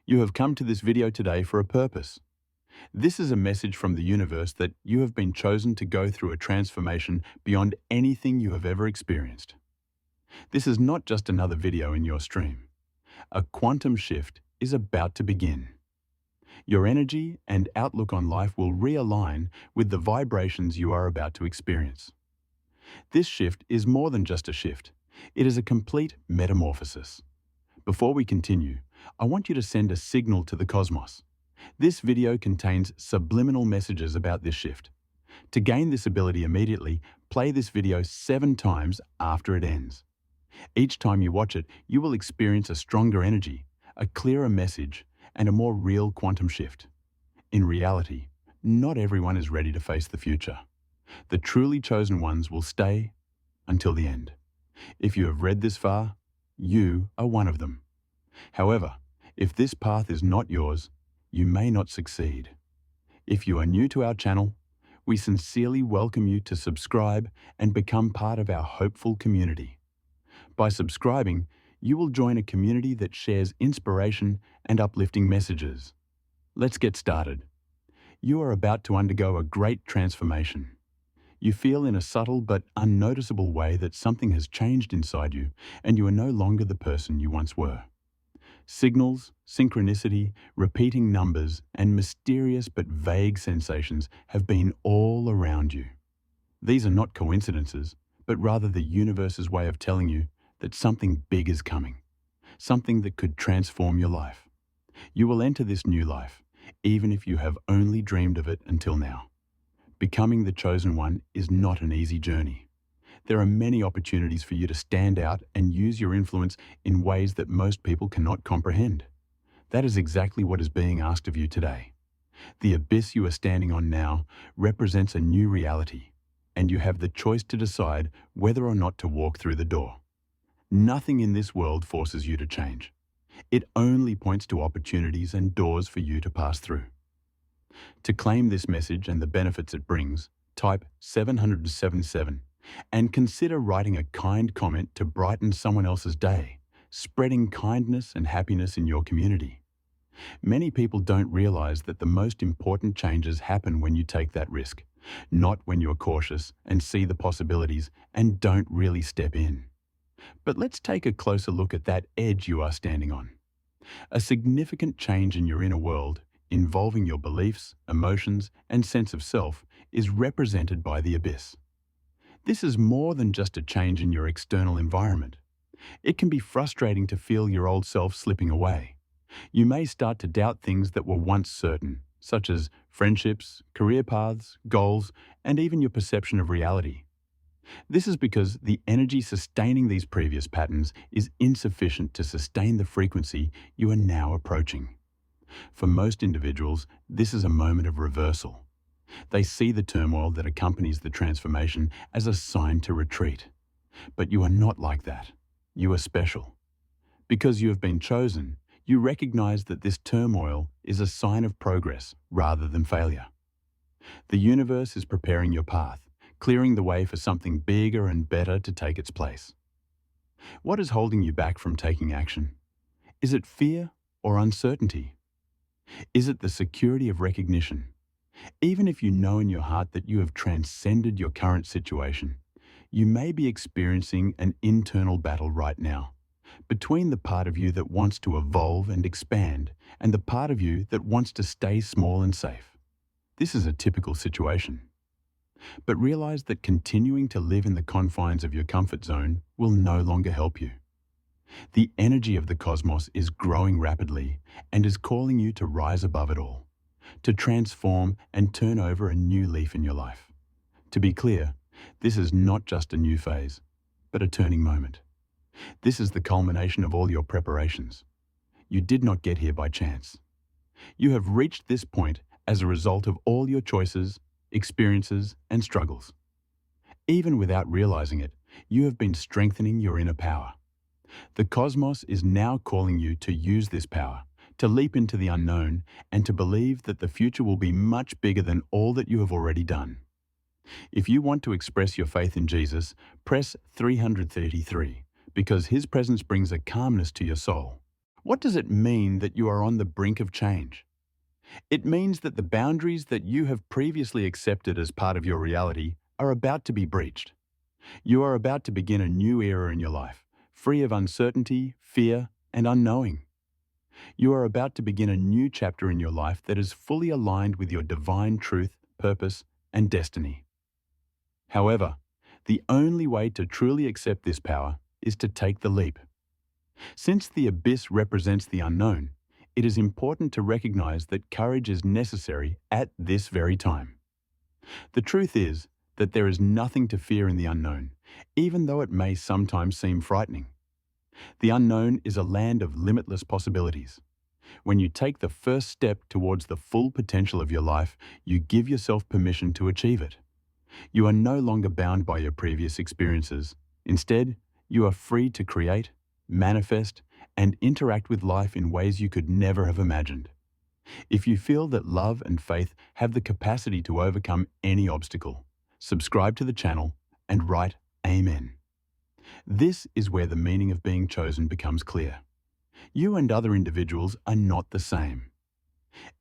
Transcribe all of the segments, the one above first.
You have come to this video today for a purpose. This is a message from the universe that you have been chosen to go through a transformation beyond anything you have ever experienced. This is not just another video in your stream. A quantum shift is about to begin. Your energy and outlook on life will realign with the vibrations you are about to experience. This shift is more than just a shift. It is a complete metamorphosis. Before we continue, I want you to send a signal to the cosmos. This video contains subliminal messages about this shift. To gain this ability immediately, play this video 7 times after it ends. Each time you watch it, you will experience a stronger energy, a clearer message, and a more real quantum shift. In reality, not everyone is ready to face the future. The truly chosen ones will stay until the end. If you have read this far, you are one of them. However, if this path is not yours, you may not succeed. If you are new to our channel, we sincerely welcome you to subscribe and become part of our hopeful community. By subscribing, you will join a community that shares inspiration and uplifting messages. Let's get started. You are about to undergo a great transformation. You feel in a subtle but unnoticeable way that something has changed inside you and you are no longer the person you once were. Signals, synchronicity, repeating numbers, and mysterious but vague sensations have been all around you. These are not coincidences, but rather the universe's way of telling you that something big is coming, something that could transform your life. You will enter this new life, even if you have only dreamed of it until now. Becoming the chosen one is not an easy journey. There are many opportunities for you to stand out and use your influence in ways that most people cannot comprehend. That is exactly what is being asked of you today. The abyss you are standing on now represents a new reality, and you have the choice to decide whether or not to walk through the door. Nothing in this world forces you to change. It only points to opportunities and doors for you to pass through. To claim this message and the benefits it brings, type 777 and consider writing a kind comment to brighten someone else's day, spreading kindness and happiness in your community. Many people don't realize that the most important changes happen when you take that risk, not when you're cautious and see the possibilities and don't really step in. But let's take a closer look at that edge you are standing on. A significant change in your inner world, involving your beliefs, emotions, and sense of self, is represented by the abyss. This is more than just a change in your external environment. It can be frustrating to feel your old self slipping away. You may start to doubt things that were once certain, such as friendships, career paths, goals, and even your perception of reality. This is because the energy sustaining these previous patterns is insufficient to sustain the frequency you are now approaching. For most individuals, this is a moment of reversal. They see the turmoil that accompanies the transformation as a sign to retreat. But you are not like that. You are special. Because you have been chosen, you recognize that this turmoil is a sign of progress rather than failure. The universe is preparing your path, clearing the way for something bigger and better to take its place. What is holding you back from taking action? Is it fear or uncertainty? Is it the security of recognition? Even if you know in your heart that you have transcended your current situation, you may be experiencing an internal battle right now, between the part of you that wants to evolve and expand and the part of you that wants to stay small and safe. This is a typical situation. But realize that continuing to live in the confines of your comfort zone will no longer help you. The energy of the cosmos is growing rapidly and is calling you to rise above it all, to transform and turn over a new leaf in your life. To be clear, this is not just a new phase, but a turning moment. This is the culmination of all your preparations. You did not get here by chance. You have reached this point as a result of all your choices, experiences, and struggles. Even without realizing it, you have been strengthening your inner power. The cosmos is now calling you to use this power, to leap into the unknown, and to believe that the future will be much bigger than all that you have already done. If you want to express your faith in Jesus, press 333, because His presence brings a calmness to your soul. What does it mean that you are on the brink of change? It means that the boundaries that you have previously accepted as part of your reality are about to be breached. You are about to begin a new era in your life, free of uncertainty, fear, and unknowing. You are about to begin a new chapter in your life that is fully aligned with your divine truth, purpose, and destiny. However, the only way to truly accept this power is to take the leap. Since the abyss represents the unknown, it is important to recognize that courage is necessary at this very time. The truth is that there is nothing to fear in the unknown, even though it may sometimes seem frightening. The unknown is a land of limitless possibilities. When you take the first step towards the full potential of your life, you give yourself permission to achieve it. You are no longer bound by your previous experiences. Instead, you are free to create, manifest, and interact with life in ways you could never have imagined. If you feel that love and faith have the capacity to overcome any obstacle, subscribe to the channel and write Amen. This is where the meaning of being chosen becomes clear. You and other individuals are not the same.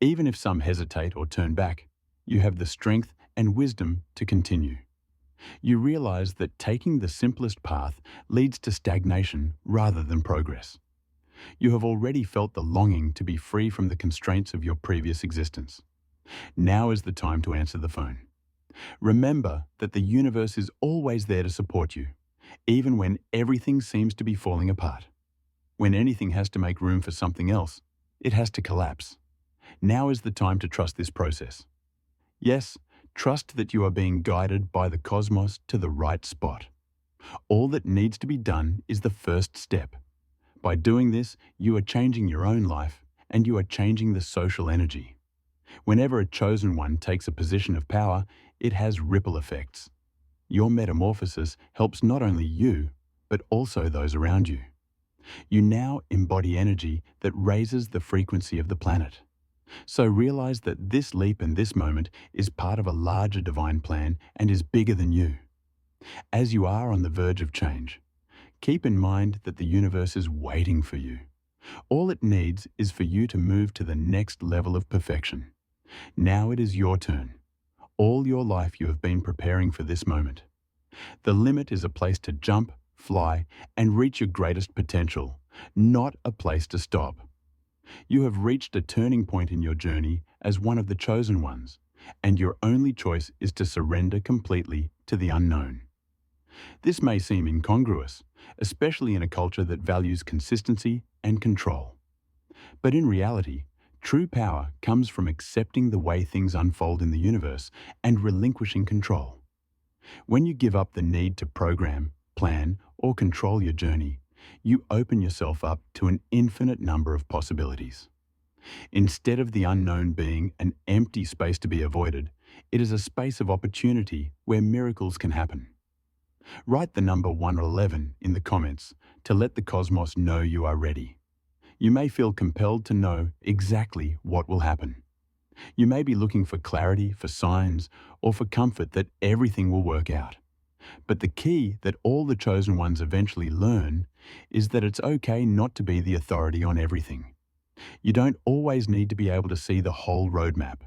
Even if some hesitate or turn back, you have the strength and wisdom to continue. You realize that taking the simplest path leads to stagnation rather than progress. You have already felt the longing to be free from the constraints of your previous existence. Now is the time to answer the phone. Remember that the universe is always there to support you, even when everything seems to be falling apart. When anything has to make room for something else, it has to collapse. Now is the time to trust this process. Yes, trust that you are being guided by the cosmos to the right spot. All that needs to be done is the first step. By doing this, you are changing your own life and you are changing the social energy. Whenever a chosen one takes a position of power, it has ripple effects. Your metamorphosis helps not only you, but also those around you. You now embody energy that raises the frequency of the planet. So realize that this leap in this moment is part of a larger divine plan and is bigger than you. As you are on the verge of change, keep in mind that the universe is waiting for you. All it needs is for you to move to the next level of perfection. Now it is your turn. All your life you have been preparing for this moment. The limit is a place to jump, fly, and reach your greatest potential, not a place to stop. You have reached a turning point in your journey as one of the chosen ones, and your only choice is to surrender completely to the unknown. This may seem incongruous, especially in a culture that values consistency and control. But in reality, true power comes from accepting the way things unfold in the universe and relinquishing control. When you give up the need to program, plan, or control your journey, you open yourself up to an infinite number of possibilities. Instead of the unknown being an empty space to be avoided, it is a space of opportunity where miracles can happen. Write the number 111 in the comments to let the cosmos know you are ready. You may feel compelled to know exactly what will happen. You may be looking for clarity, for signs, or for comfort that everything will work out. But the key that all the chosen ones eventually learn is that it's okay not to be the authority on everything. You don't always need to be able to see the whole roadmap.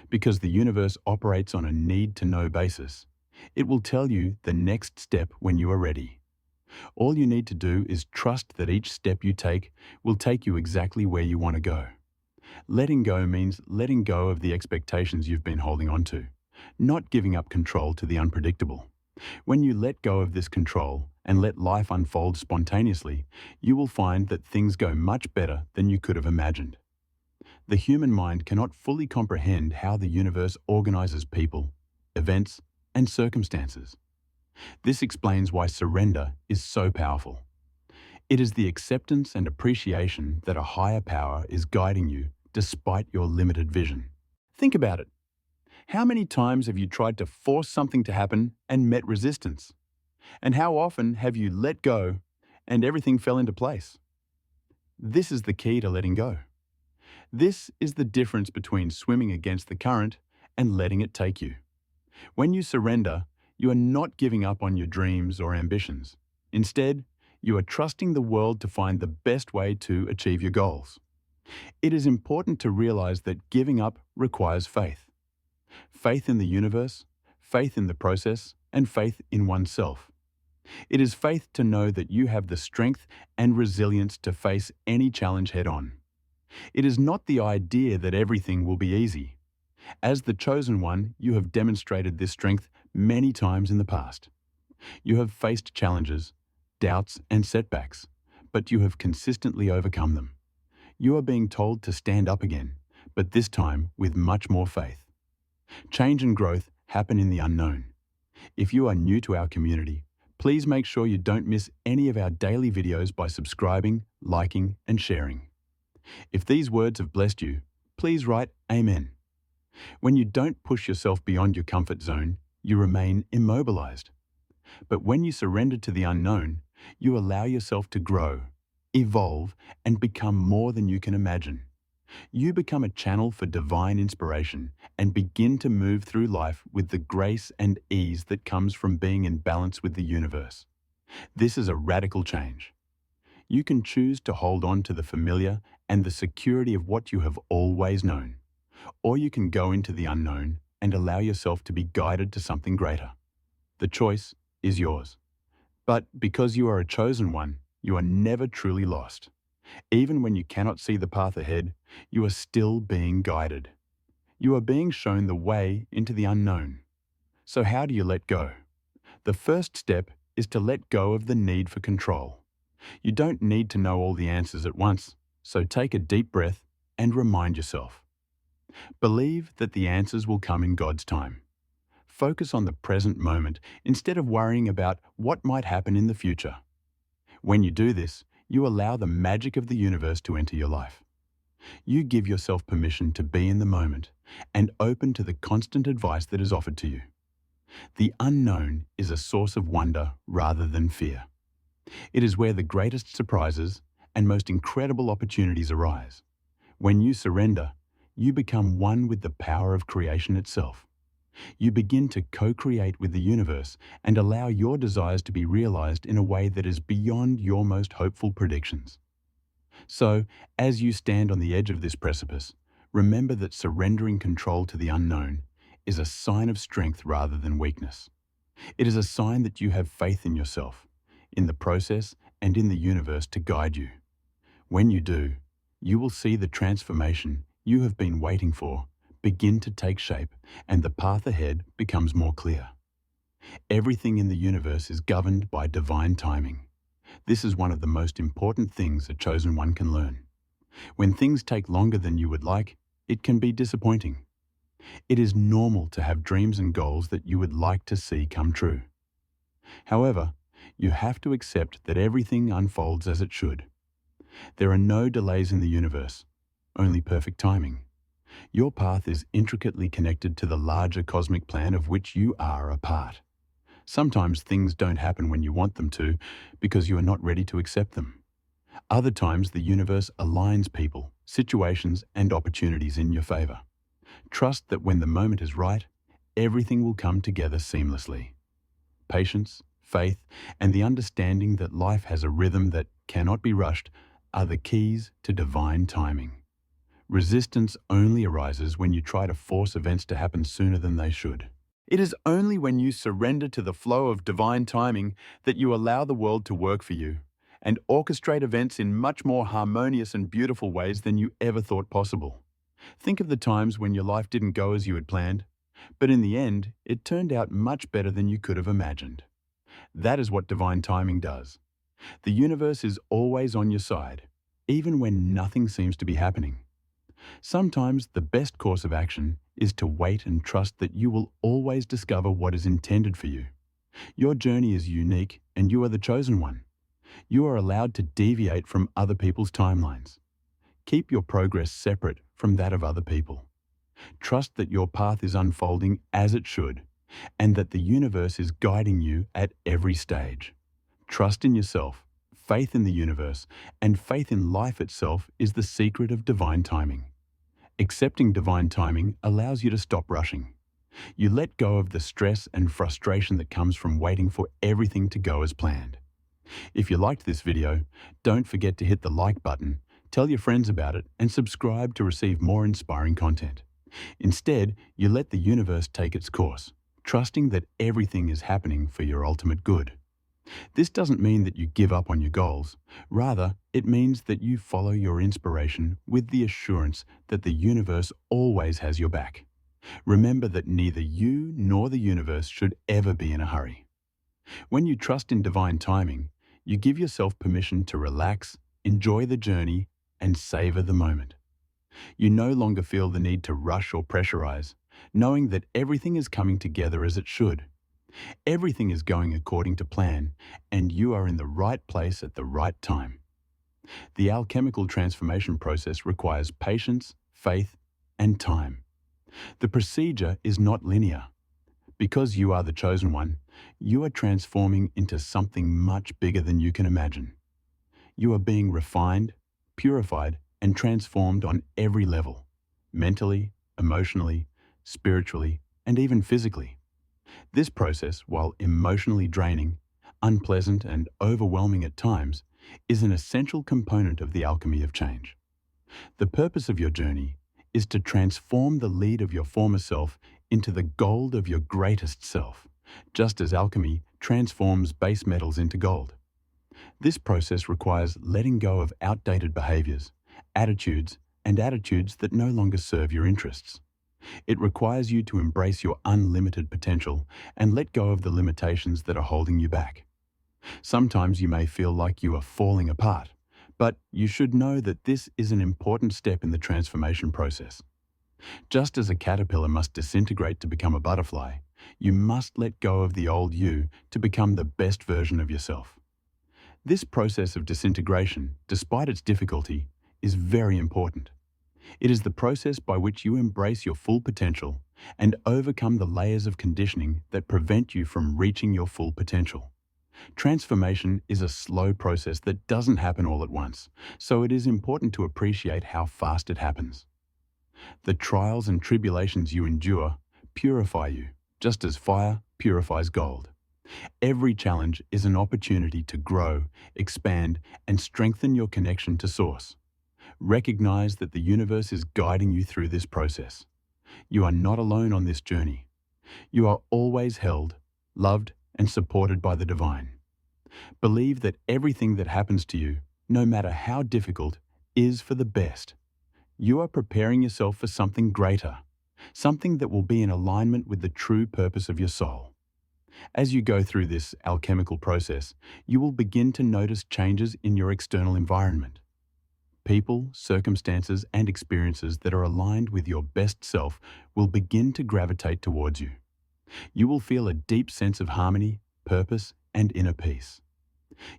Because the universe operates on a need-to-know basis, it will tell you the next step when you are ready. All you need to do is trust that each step you take will take you exactly where you want to go. Letting go means letting go of the expectations you've been holding on to, not giving up control to the unpredictable. When you let go of this control and let life unfold spontaneously, you will find that things go much better than you could have imagined. The human mind cannot fully comprehend how the universe organizes people, events, and circumstances. This explains why surrender is so powerful. It is the acceptance and appreciation that a higher power is guiding you despite your limited vision. Think about it. How many times have you tried to force something to happen and met resistance? And how often have you let go and everything fell into place? This is the key to letting go. This is the difference between swimming against the current and letting it take you. When you surrender, you are not giving up on your dreams or ambitions. Instead, You are trusting the world to find the best way to achieve your goals. It is important to realize that giving up requires faith. Faith in the universe, faith in the process, and faith in oneself. It is faith to know that you have the strength and resilience to face any challenge head-on. It is not the idea that everything will be easy. As the chosen one, you have demonstrated this strength many times in the past. You have faced challenges, doubts, and setbacks, but you have consistently overcome them. You are being told to stand up again, but this time with much more faith. Change and growth happen in the unknown. If you are new to our community, please make sure you don't miss any of our daily videos by subscribing, liking, and sharing. If these words have blessed you, please write Amen. When you don't push yourself beyond your comfort zone, you remain immobilized. But when you surrender to the unknown, you allow yourself to grow, evolve, and become more than you can imagine. You become a channel for divine inspiration and begin to move through life with the grace and ease that comes from being in balance with the universe. This is a radical change. You can choose to hold on to the familiar and the security of what you have always known, or you can go into the unknown and allow yourself to be guided to something greater. The choice is yours. But because you are a chosen one, you are never truly lost. Even when you cannot see the path ahead, you are still being guided. You are being shown the way into the unknown. So how do you let go? The first step is to let go of the need for control. You don't need to know all the answers at once, so take a deep breath and remind yourself. Believe that the answers will come in God's time. Focus on the present moment instead of worrying about what might happen in the future. When you do this, you allow the magic of the universe to enter your life. You give yourself permission to be in the moment and open to the constant advice that is offered to you. The unknown is a source of wonder rather than fear. It is where the greatest surprises and most incredible opportunities arise. When you surrender, you become one with the power of creation itself. You begin to co-create with the universe and allow your desires to be realized in a way that is beyond your most hopeful predictions. So, as you stand on the edge of this precipice, remember that surrendering control to the unknown is a sign of strength rather than weakness. It is a sign that you have faith in yourself, in the process, and in the universe to guide you. When you do, you will see the transformation you have been waiting for begin to take shape, and the path ahead becomes more clear. Everything in the universe is governed by divine timing. This is one of the most important things a chosen one can learn. When things take longer than you would like, it can be disappointing. It is normal to have dreams and goals that you would like to see come true. However, you have to accept that everything unfolds as it should. There are no delays in the universe, only perfect timing. Your path is intricately connected to the larger cosmic plan of which you are a part. Sometimes things don't happen when you want them to because you are not ready to accept them. Other times the universe aligns people, situations, and opportunities in your favor. Trust that when the moment is right, everything will come together seamlessly. Patience, faith, and the understanding that life has a rhythm that cannot be rushed are the keys to divine timing. Resistance only arises when you try to force events to happen sooner than they should. It is only when you surrender to the flow of divine timing that you allow the world to work for you and orchestrate events in much more harmonious and beautiful ways than you ever thought possible. Think of the times when your life didn't go as you had planned, but in the end, it turned out much better than you could have imagined. That is what divine timing does. The universe is always on your side, even when nothing seems to be happening. Sometimes the best course of action is to wait and trust that you will always discover what is intended for you. Your journey is unique and you are the chosen one. You are allowed to deviate from other people's timelines. Keep your progress separate from that of other people. Trust that your path is unfolding as it should and that the universe is guiding you at every stage. Trust in yourself, faith in the universe, and faith in life itself is the secret of divine timing. Accepting divine timing allows you to stop rushing. You let go of the stress and frustration that comes from waiting for everything to go as planned. If you liked this video, don't forget to hit the like button, tell your friends about it, and subscribe to receive more inspiring content. Instead, you let the universe take its course, trusting that everything is happening for your ultimate good. This doesn't mean that you give up on your goals. Rather, it means that you follow your inspiration with the assurance that the universe always has your back. Remember that neither you nor the universe should ever be in a hurry. When you trust in divine timing, you give yourself permission to relax, enjoy the journey, and savor the moment. You no longer feel the need to rush or pressurize, knowing that everything is coming together as it should. Everything is going according to plan, and you are in the right place at the right time. The alchemical transformation process requires patience, faith, and time. The procedure is not linear. Because you are the chosen one, you are transforming into something much bigger than you can imagine. You are being refined, purified, and transformed on every level, mentally, emotionally, spiritually, and even physically. This process, while emotionally draining, unpleasant, and overwhelming at times, is an essential component of the alchemy of change. The purpose of your journey is to transform the lead of your former self into the gold of your greatest self, just as alchemy transforms base metals into gold. This process requires letting go of outdated behaviors, attitudes, and attitudes that no longer serve your interests. It requires you to embrace your unlimited potential and let go of the limitations that are holding you back. Sometimes you may feel like you are falling apart, but you should know that this is an important step in the transformation process. Just as a caterpillar must disintegrate to become a butterfly, you must let go of the old you to become the best version of yourself. This process of disintegration, despite its difficulty, is very important. It is the process by which you embrace your full potential and overcome the layers of conditioning that prevent you from reaching your full potential. Transformation is a slow process that doesn't happen all at once, so it is important to appreciate how fast it happens. The trials and tribulations you endure purify you, just as fire purifies gold. Every challenge is an opportunity to grow, expand, and strengthen your connection to Source. Recognize that the universe is guiding you through this process. You are not alone on this journey. You are always held, loved, and supported by the divine. Believe that everything that happens to you, no matter how difficult, is for the best. You are preparing yourself for something greater, something that will be in alignment with the true purpose of your soul. As you go through this alchemical process, you will begin to notice changes in your external environment. People, circumstances, and experiences that are aligned with your best self will begin to gravitate towards you. You will feel a deep sense of harmony, purpose, and inner peace.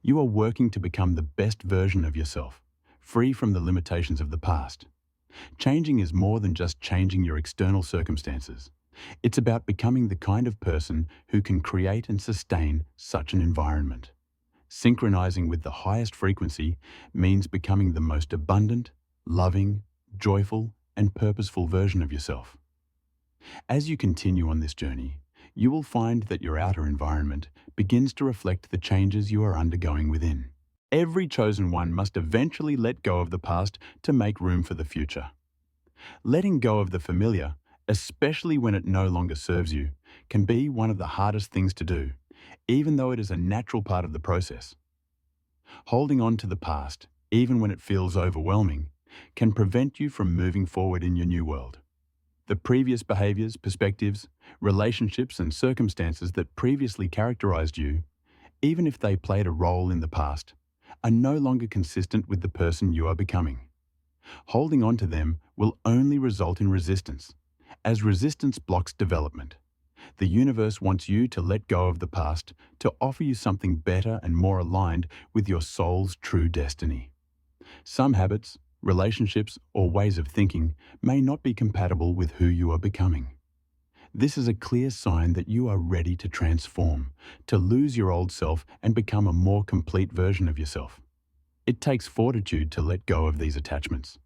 You are working to become the best version of yourself, free from the limitations of the past. Changing is more than just changing your external circumstances. It's about becoming the kind of person who can create and sustain such an environment. Synchronizing with the highest frequency means becoming the most abundant, loving, joyful, and purposeful version of yourself. As you continue on this journey, you will find that your outer environment begins to reflect the changes you are undergoing within. Every chosen one must eventually let go of the past to make room for the future. Letting go of the familiar, especially when it no longer serves you, can be one of the hardest things to do, even though it is a natural part of the process. Holding on to the past, even when it feels overwhelming, can prevent you from moving forward in your new world. The previous behaviors, perspectives, relationships, and circumstances that previously characterized you, even if they played a role in the past, are no longer consistent with the person you are becoming. Holding on to them will only result in resistance, as resistance blocks development. The universe wants you to let go of the past to offer you something better and more aligned with your soul's true destiny. Some habits, relationships, or ways of thinking may not be compatible with who you are becoming. This is a clear sign that you are ready to transform, to lose your old self and become a more complete version of yourself. It takes fortitude to let go of these attachments,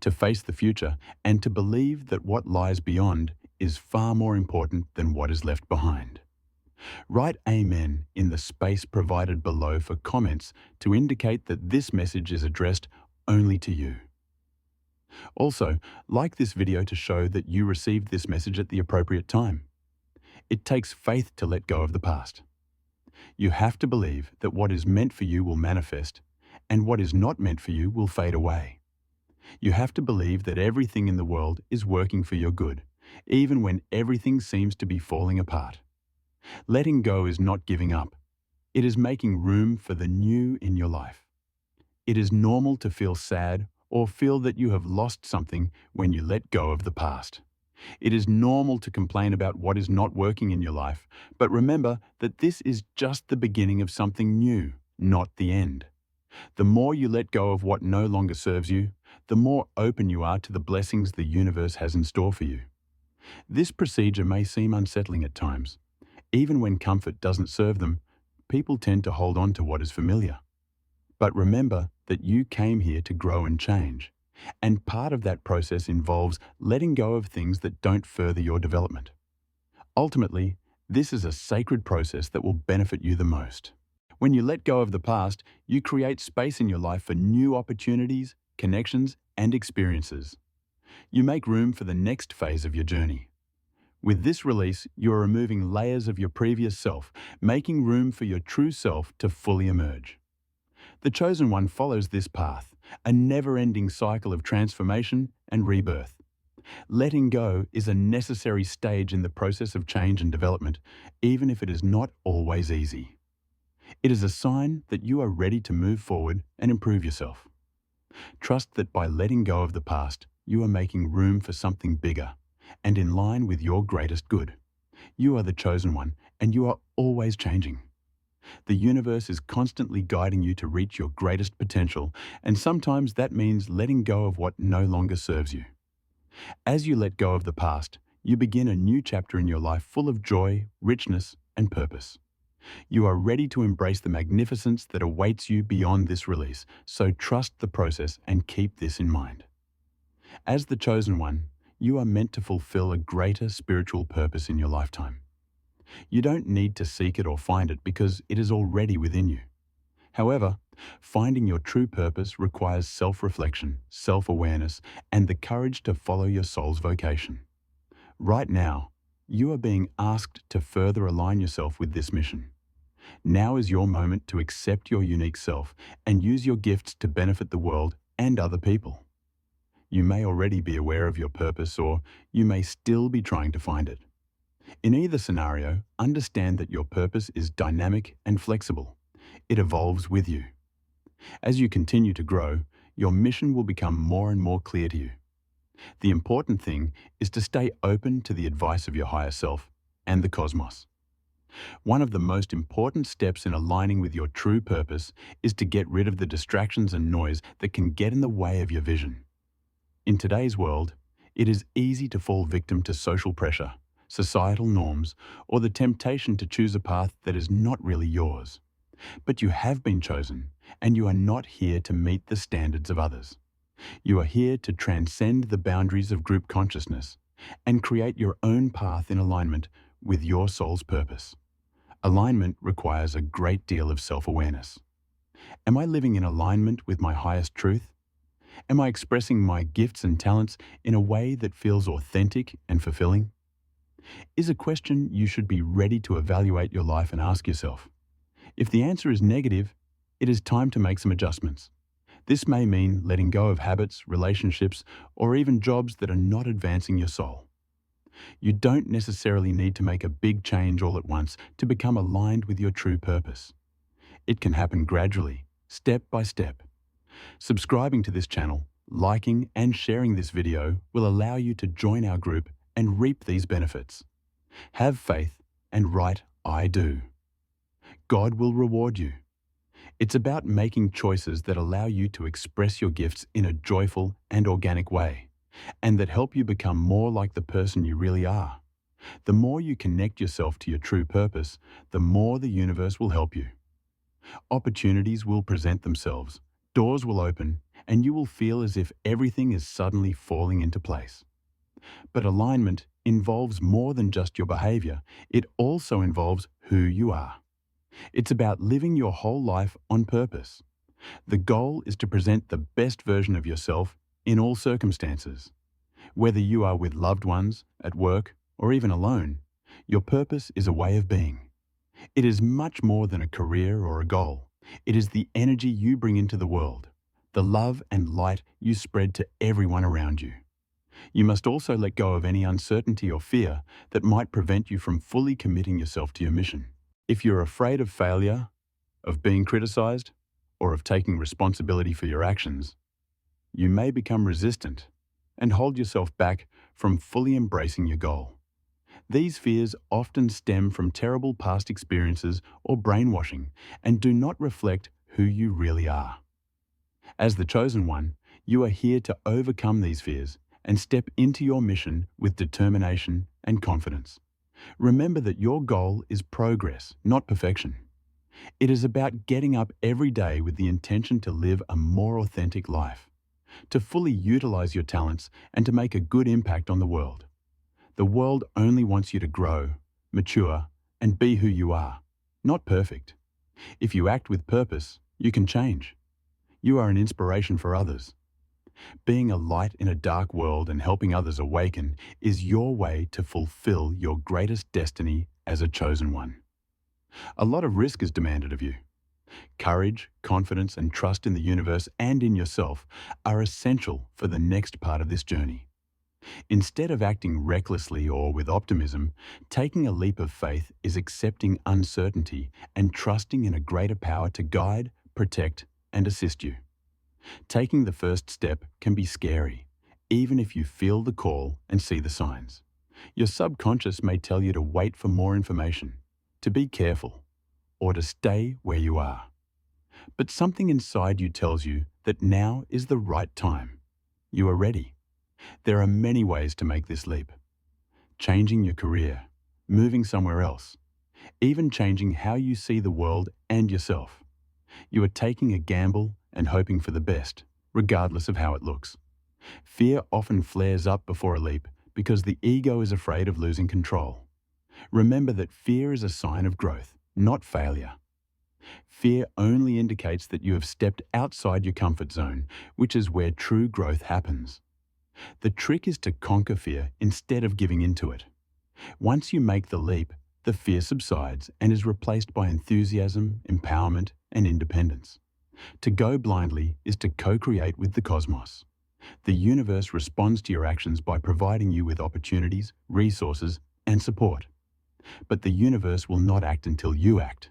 to face the future, and to believe that what lies beyond is far more important than what is left behind. Write Amen in the space provided below for comments to indicate that this message is addressed only to you. Also, like this video to show that you received this message at the appropriate time. It takes faith to let go of the past. You have to believe that what is meant for you will manifest, and what is not meant for you will fade away. You have to believe that everything in the world is working for your good, even when everything seems to be falling apart. Letting go is not giving up. It is making room for the new in your life. It is normal to feel sad or feel that you have lost something when you let go of the past. It is normal to complain about what is not working in your life, but remember that this is just the beginning of something new, not the end. The more you let go of what no longer serves you, the more open you are to the blessings the universe has in store for you. This procedure may seem unsettling at times. Even when comfort doesn't serve them, people tend to hold on to what is familiar. But remember that you came here to grow and change, and part of that process involves letting go of things that don't further your development. Ultimately, this is a sacred process that will benefit you the most. When you let go of the past, you create space in your life for new opportunities, connections, and experiences. You make room for the next phase of your journey. With this release, you are removing layers of your previous self, making room for your true self to fully emerge. The Chosen One follows this path, a never-ending cycle of transformation and rebirth. Letting go is a necessary stage in the process of change and development, even if it is not always easy. It is a sign that you are ready to move forward and improve yourself. Trust that by letting go of the past, you are making room for something bigger and in line with your greatest good. You are the Chosen One, and you are always changing. The universe is constantly guiding you to reach your greatest potential, and sometimes that means letting go of what no longer serves you. As you let go of the past, you begin a new chapter in your life full of joy, richness, and purpose. You are ready to embrace the magnificence that awaits you beyond this release, so trust the process and keep this in mind. As the Chosen One, you are meant to fulfill a greater spiritual purpose in your lifetime. You don't need to seek it or find it because it is already within you. However, finding your true purpose requires self-reflection, self-awareness, and the courage to follow your soul's vocation. Right now, you are being asked to further align yourself with this mission. Now is your moment to accept your unique self and use your gifts to benefit the world and other people. You may already be aware of your purpose, or you may still be trying to find it. In either scenario, understand that your purpose is dynamic and flexible. It evolves with you. As you continue to grow, your mission will become more and more clear to you. The important thing is to stay open to the advice of your higher self and the cosmos. One of the most important steps in aligning with your true purpose is to get rid of the distractions and noise that can get in the way of your vision. In today's world, it is easy to fall victim to social pressure, societal norms, or the temptation to choose a path that is not really yours. But you have been chosen, and you are not here to meet the standards of others. You are here to transcend the boundaries of group consciousness and create your own path in alignment with your soul's purpose. Alignment requires a great deal of self-awareness. Am I living in alignment with my highest truth? Am I expressing my gifts and talents in a way that feels authentic and fulfilling? Is a question you should be ready to evaluate your life and ask yourself. If the answer is negative, it is time to make some adjustments. This may mean letting go of habits, relationships, or even jobs that are not advancing your soul. You don't necessarily need to make a big change all at once to become aligned with your true purpose. It can happen gradually, step by step. Subscribing to this channel, liking and sharing this video will allow you to join our group and reap these benefits. Have faith and write "I do." God will reward you. It's about making choices that allow you to express your gifts in a joyful and organic way, and that help you become more like the person you really are. The more you connect yourself to your true purpose, the more the universe will help you. Opportunities will present themselves, doors will open, and you will feel as if everything is suddenly falling into place. But alignment, involves more than just your behavior. It also involves who you are. It's about living your whole life on purpose. The goal is to present the best version of yourself in all circumstances. Whether you are with loved ones, at work, or even alone, your purpose is a way of being. It is much more than a career or a goal. It is the energy you bring into the world, the love and light you spread to everyone around you. You must also let go of any uncertainty or fear that might prevent you from fully committing yourself to your mission. If you're afraid of failure, of being criticized, or of taking responsibility for your actions, you may become resistant and hold yourself back from fully embracing your goal. These fears often stem from terrible past experiences or brainwashing and do not reflect who you really are. As the chosen one, you are here to overcome these fears and step into your mission with determination and confidence. Remember that your goal is progress, not perfection. It is about getting up every day with the intention to live a more authentic life, to fully utilize your talents and to make a good impact on the world. The world only wants you to grow, mature, and be who you are, not perfect. If you act with purpose, you can change. You are an inspiration for others. Being a light in a dark world and helping others awaken is your way to fulfill your greatest destiny as a chosen one. A lot of risk is demanded of you. Courage, confidence, and trust in the universe and in yourself are essential for the next part of this journey. Instead of acting recklessly or with optimism, taking a leap of faith is accepting uncertainty and trusting in a greater power to guide, protect, and assist you. Taking the first step can be scary, even if you feel the call and see the signs. Your subconscious may tell you to wait for more information, to be careful, or to stay where you are. But something inside you tells you that now is the right time. You are ready. There are many ways to make this leap. Changing your career, moving somewhere else, even changing how you see the world and yourself. You are taking a gamble and hoping for the best, regardless of how it looks. Fear often flares up before a leap because the ego is afraid of losing control. Remember that fear is a sign of growth, not failure. Fear only indicates that you have stepped outside your comfort zone, which is where true growth happens. The trick is to conquer fear instead of giving into it. Once you make the leap, the fear subsides and is replaced by enthusiasm, empowerment, and independence. To go blindly is to co-create with the cosmos. The universe responds to your actions by providing you with opportunities, resources, and support. But the universe will not act until you act.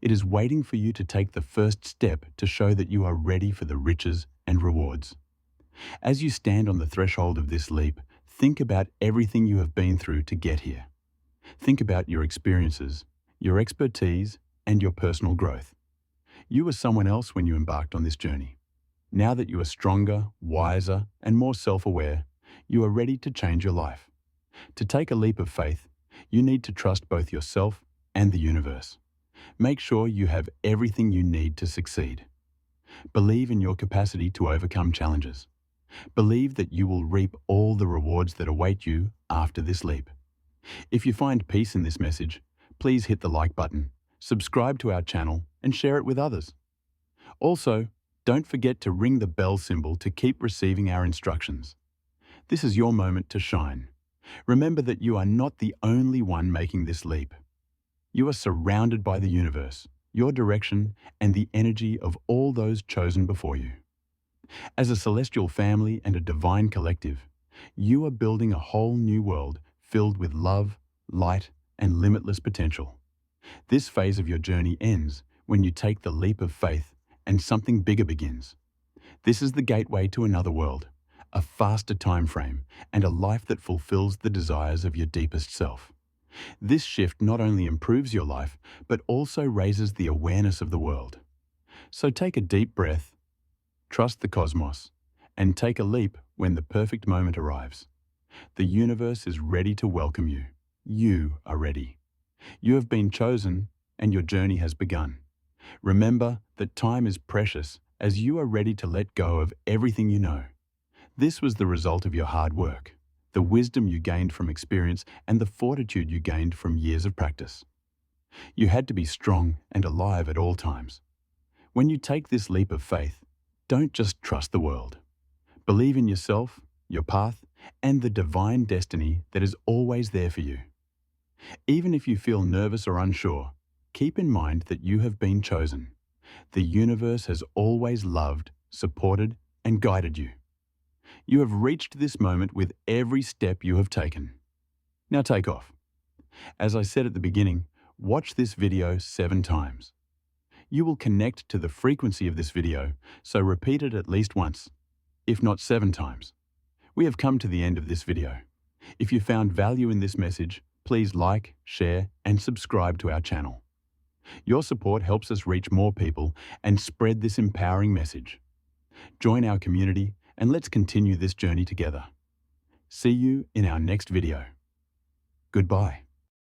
It is waiting for you to take the first step to show that you are ready for the riches and rewards. As you stand on the threshold of this leap, think about everything you have been through to get here. Think about your experiences, your expertise, and your personal growth. You were someone else when you embarked on this journey. Now that you are stronger, wiser, and more self-aware, you are ready to change your life. To take a leap of faith, you need to trust both yourself and the universe. Make sure you have everything you need to succeed. Believe in your capacity to overcome challenges. Believe that you will reap all the rewards that await you after this leap. If you find peace in this message, please hit the like button, subscribe to our channel, and share it with others. Also, don't forget to ring the bell symbol to keep receiving our instructions. This is your moment to shine. Remember that you are not the only one making this leap. You are surrounded by the universe, your direction, and the energy of all those chosen before you. As a celestial family and a divine collective, you are building a whole new world filled with love, light, and limitless potential. This phase of your journey ends when you take the leap of faith and something bigger begins. This is the gateway to another world, a faster time frame, and a life that fulfills the desires of your deepest self. This shift not only improves your life, but also raises the awareness of the world. So take a deep breath, trust the cosmos, and take a leap when the perfect moment arrives. The universe is ready to welcome you. You are ready. You have been chosen, and your journey has begun. Remember that time is precious as you are ready to let go of everything you know. This was the result of your hard work, the wisdom you gained from experience, and the fortitude you gained from years of practice. You had to be strong and alive at all times. When you take this leap of faith, don't just trust the world. Believe in yourself, your path, and the divine destiny that is always there for you. Even if you feel nervous or unsure, keep in mind that you have been chosen. The universe has always loved, supported, and guided you. You have reached this moment with every step you have taken. Now take off. As I said at the beginning, watch this video 7 times. You will connect to the frequency of this video, so repeat it at least once, if not 7 times. We have come to the end of this video. If you found value in this message, please like, share, and subscribe to our channel. Your support helps us reach more people and spread this empowering message. Join our community and let's continue this journey together. See you in our next video. Goodbye.